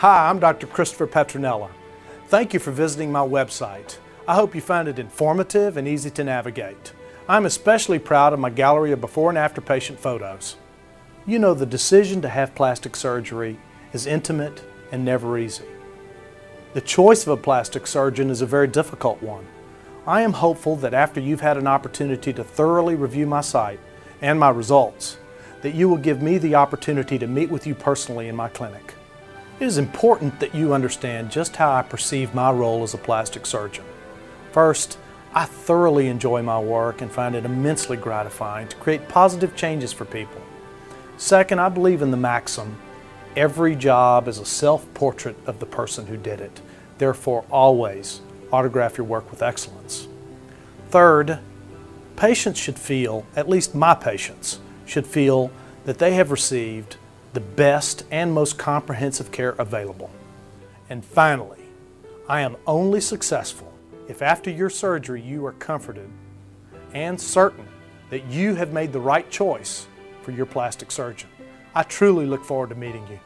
Hi, I'm Dr. Christopher Petronella. Thank you for visiting my website. I hope you find it informative and easy to navigate. I'm especially proud of my gallery of before and after patient photos. You know, the decision to have plastic surgery is intimate and never easy. The choice of a plastic surgeon is a very difficult one. I am hopeful that after you've had an opportunity to thoroughly review my site and my results, that you will give me the opportunity to meet with you personally in my clinic. It is important that you understand just how I perceive my role as a plastic surgeon. First, I thoroughly enjoy my work and find it immensely gratifying to create positive changes for people. Second, I believe in the maxim, every job is a self-portrait of the person who did it. Therefore, always autograph your work with excellence. Third, patients should feel, at least my patients, should feel that they have received the best and most comprehensive care available. And finally, I am only successful if after your surgery you are comforted and certain that you have made the right choice for your plastic surgeon. I truly look forward to meeting you.